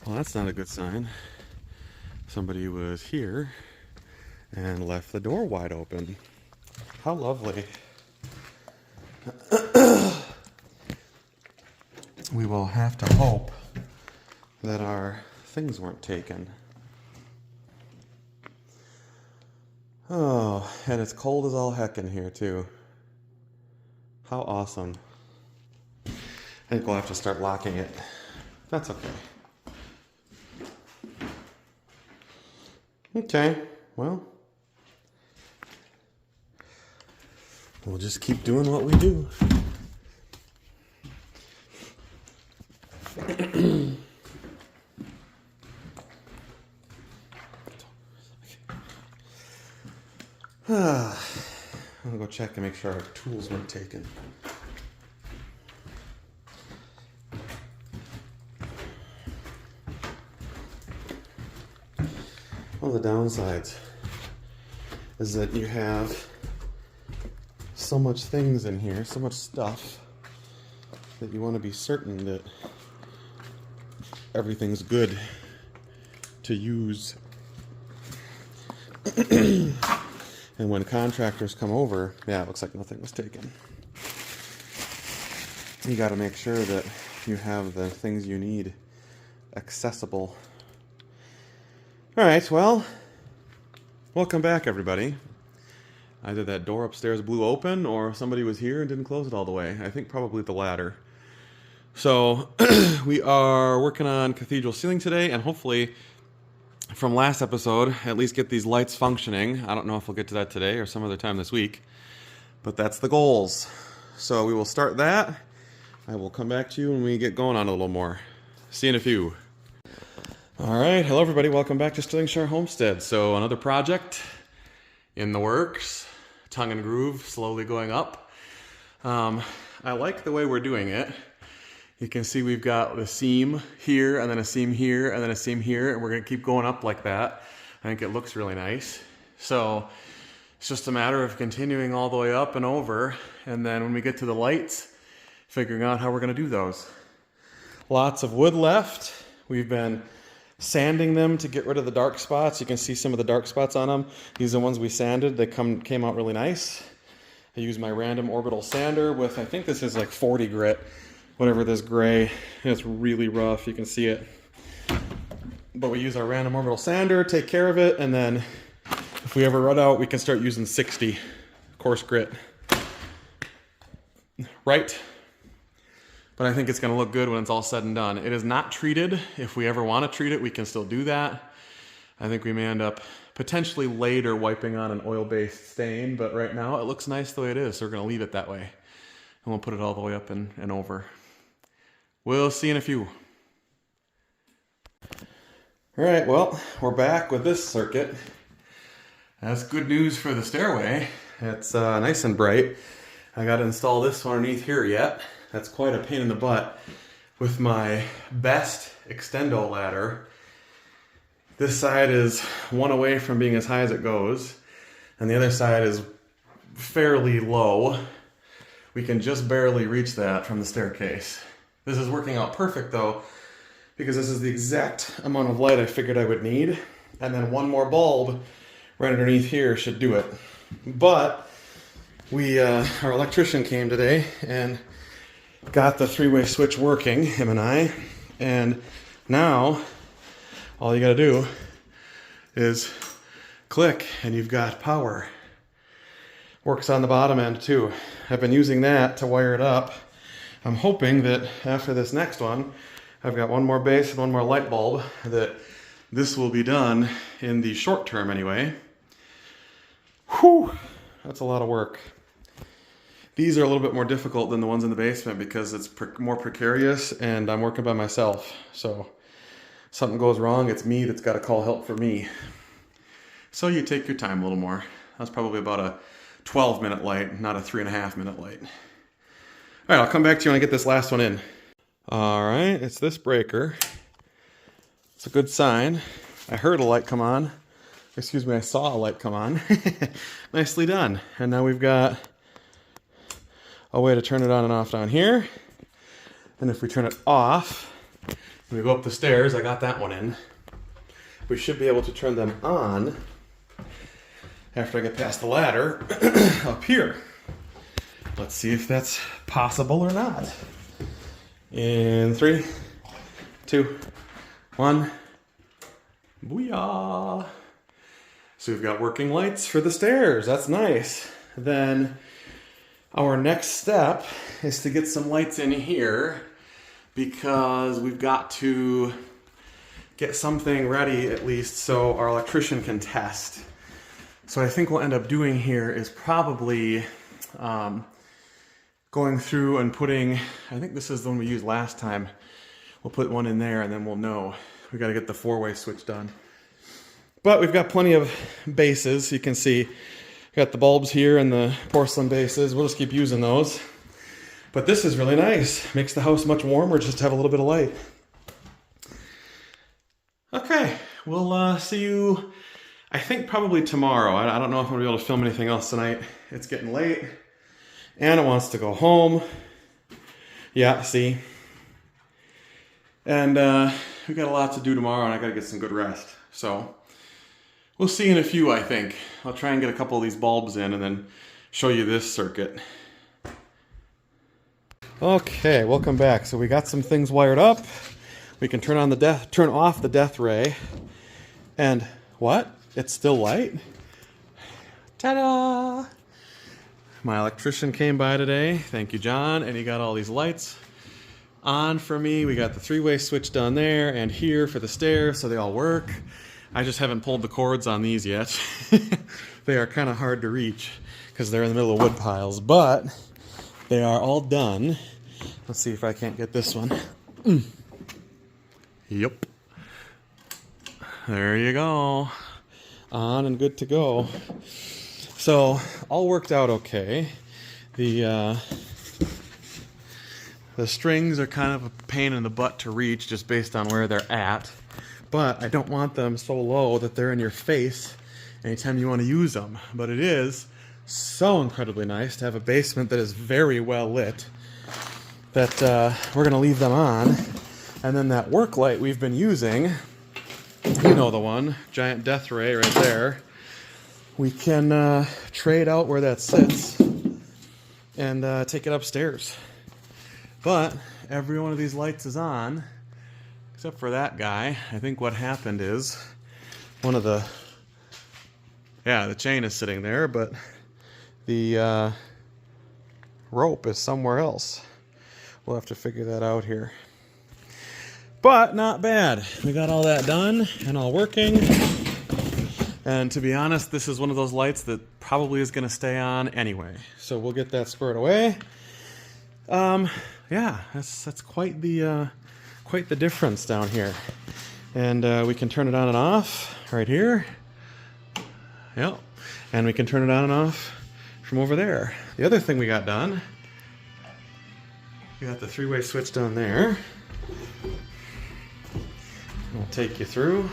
Well, that's not a good sign. Somebody was here and left the door wide open. How lovely. We will have to hope that our things weren't taken. Oh, and it's cold as all heck in here too. How awesome. I think we'll have to start locking it. That's okay. Okay, well, we'll just keep doing what we do. I'm gonna go check and make sure our tools weren't taken. One of the downsides is that you have so much things in here, so much stuff, that you want to be certain that everything's good to use. And when contractors come over, yeah, it looks like nothing was taken. You got to make sure that you have the things you need accessible. All right, well, welcome back, everybody. Either that door upstairs blew open or somebody was here and didn't close it all the way. I think probably the latter. So we are working on cathedral ceiling today, and hopefully from last episode, at least get these lights functioning. I don't know if we'll get to that today or some other time this week, but that's the goals. So we will start that. I will come back to you when we get going on a little more. See you in a few. All right, hello everybody, welcome back to Stillingshire Homestead. So another project in the works, tongue and groove, slowly going up. I like the way we're doing it. You can see we've got a seam here, and then a seam here, and then a seam here, and we're gonna keep going up like that. I think it looks really nice. So it's just a matter of continuing all the way up and over, and then when we get to the lights, figuring out how we're gonna do those. Lots of wood left. We've been sanding them to get rid of the dark spots. You can see some of the dark spots on them. These are the ones we sanded. They came out really nice. I used my random orbital sander with, I think this is like 40 grit, whatever this gray. It's really rough, you can see it. But we use our random orbital sander, take care of it, and then if we ever run out, we can start using 60 coarse grit. Right? But I think it's going to look good when it's all said and done. It is not treated. If we ever want to treat it, we can still do that. I think we may end up potentially later wiping on an oil-based stain, but right now it looks nice the way it is, so we're going to leave it that way. And we'll put it all the way up and over. We'll see in a few. All right, well, we're back with this circuit. That's good news for the stairway. It's nice and bright. I got to install this one underneath here yet. That's quite a pain in the butt with my best extendo ladder. This side is one away from being as high as it goes, and the other side is fairly low. We can just barely reach that from the staircase. This is working out perfect though, because this is the exact amount of light I figured I would need, and then one more bulb right underneath here should do it. But our electrician came today and got the three-way switch working, him and I, and now all you gotta do is click and you've got power. Works on the bottom end too. I've been using that to wire it up. I'm hoping that after this next one, I've got one more base and one more light bulb, that this will be done in the short term anyway. Whew, that's a lot of work. These are a little bit more difficult than the ones in the basement because it's more precarious and I'm working by myself. So if something goes wrong, it's me that's got to call help for me. So you take your time a little more. That's probably about a 12-minute light, not a 3.5-minute light. All right, I'll come back to you when I get this last one in. All right, it's this breaker. It's a good sign. I heard a light come on. Excuse me, I saw a light come on. Nicely done. And now we've got a way to turn it on and off down here. And if we turn it off, When we go up the stairs, I got that one in. We should be able to turn them on after I get past the ladder up here. Let's see if that's possible or not. In 3, 2, 1. Booyah! So we've got working lights for the stairs. That's nice. Then our next step is to get some lights in here because we've got to get something ready at least so our electrician can test. So what I think we'll end up doing here is probably going through and putting, I think this is the one we used last time. We'll put one in there and then we'll know. We got to get the 4-way switch done. But we've got plenty of bases. You can see got the bulbs here and the porcelain bases. We'll just keep using those. But this is really nice. Makes the house much warmer just to have a little bit of light. Okay, we'll see you, I think probably tomorrow. I don't know if I'm going to be able to film anything else tonight. It's getting late. Anna wants to go home. Yeah, see. And we got a lot to do tomorrow and I got to get some good rest. So we'll see in a few, I think. I'll try and get a couple of these bulbs in and then show you this circuit. Okay, welcome back. So we got some things wired up. We can turn off the death ray. And what? It's still light? Ta-da! My electrician came by today. Thank you, John. And he got all these lights on for me. We got the 3-way switch down there and here for the stairs, so they all work. I just haven't pulled the cords on these yet. They are kind of hard to reach because they're in the middle of wood piles, but they are all done. Let's see if I can't get this one. Yep. There you go. On and good to go. So, all worked out okay. The strings are kind of a pain in the butt to reach just based on where they're at. But I don't want them so low that they're in your face anytime you want to use them. But it is so incredibly nice to have a basement that is very well lit that we're going to leave them on. And then that work light we've been using, you know the one, giant death ray right there, we can trade out where that sits and take it upstairs. But every one of these lights is on, except for that guy. I think what happened is one of the chain is sitting there, but the rope is somewhere else. We'll have to figure that out here. But not bad. We got all that done and all working. And to be honest, this is one of those lights that probably is going to stay on anyway. So we'll get that squared away. Yeah, that's quite the difference down here. And we can turn it on and off right here. Yep. And we can turn it on and off from over there. The other thing we got done, we got the 3-way switch down there. I'll take you through.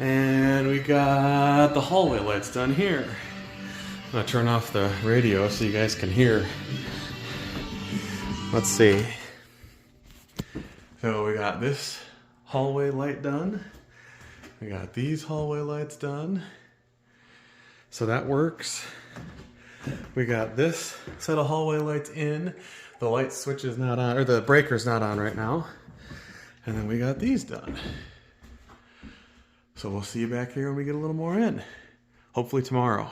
And we got the hallway lights done here. I'm gonna turn off the radio so you guys can hear. Let's see. So we got this hallway light done. We got these hallway lights done. So that works. We got this set of hallway lights in. The light switch is not on, or the breaker's not on right now. And then we got these done. So we'll see you back here when we get a little more in. Hopefully tomorrow.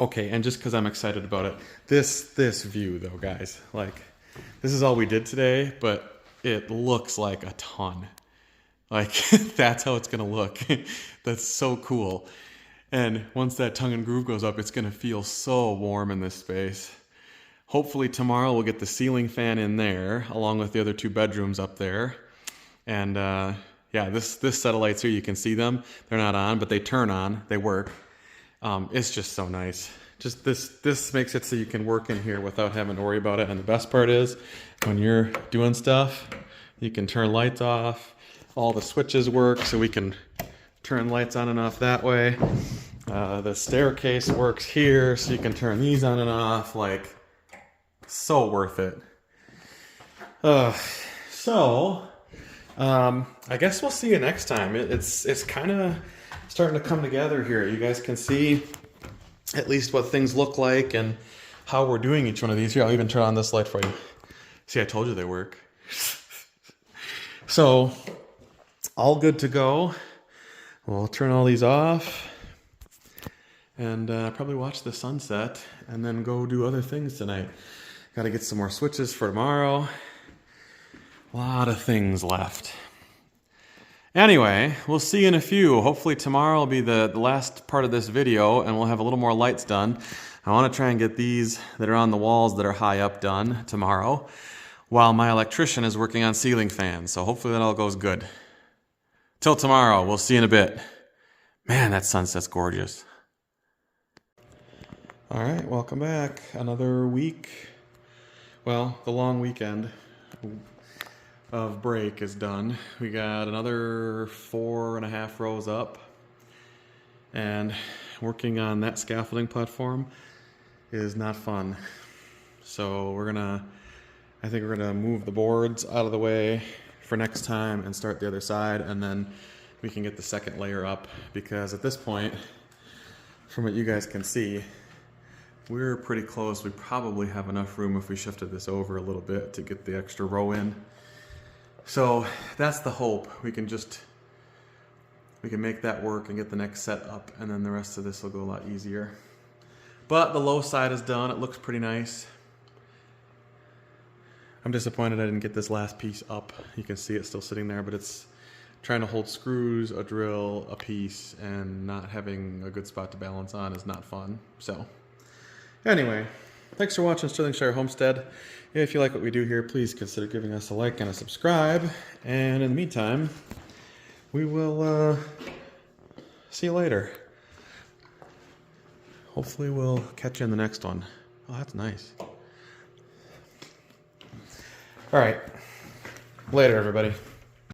Okay, and just because I'm excited about it, this view though, guys, like, this is all we did today, but it looks like a ton. Like, that's how it's gonna look. That's so cool. And once that tongue and groove goes up, it's gonna feel so warm in this space. Hopefully tomorrow we'll get the ceiling fan in there, along with the other 2 bedrooms up there. And yeah, this set of lights here, you can see them. They're not on, but they turn on, they work. It's just so nice. Just this makes it so you can work in here without having to worry about it. And the best part is, when you're doing stuff, you can turn lights off. All the switches work, so we can turn lights on and off that way. The staircase works here, so you can turn these on and off. Like, so worth it. So, I guess we'll see you next time. It's kind of starting to come together here. You guys can see at least what things look like and how we're doing each one of these. Here, I'll even turn on this light for you. See, I told you they work. So, all good to go. We'll turn all these off and probably watch the sunset and then go do other things tonight. Got to get some more switches for tomorrow. A lot of things left. Anyway, we'll see you in a few. Hopefully tomorrow will be the last part of this video and we'll have a little more lights done. I want to try and get these that are on the walls that are high up done tomorrow while my electrician is working on ceiling fans. So hopefully that all goes good. Till tomorrow, we'll see you in a bit. Man, that sunset's gorgeous. All right, welcome back. Another week. Well, the long weekend of break is done. We got another 4.5 rows up, and working on that scaffolding platform is not fun. So I think we're gonna move the boards out of the way for next time and start the other side, and then we can get the second layer up, because at this point, from what you guys can see, we're pretty close. We probably have enough room if we shifted this over a little bit to get the extra row in. So that's the hope. We can make that work and get the next set up, and then the rest of this will go a lot easier. But the low side is done. It looks pretty nice. I'm disappointed I didn't get this last piece up. You can see it still sitting there, but it's trying to hold screws, a drill, a piece, and not having a good spot to balance on is not fun. So anyway, thanks for watching Sterlingshire Homestead. If you like what we do here, please consider giving us a like and a subscribe. And in the meantime, we will see you later. Hopefully we'll catch you in the next one. Oh, that's nice. All right. Later, everybody.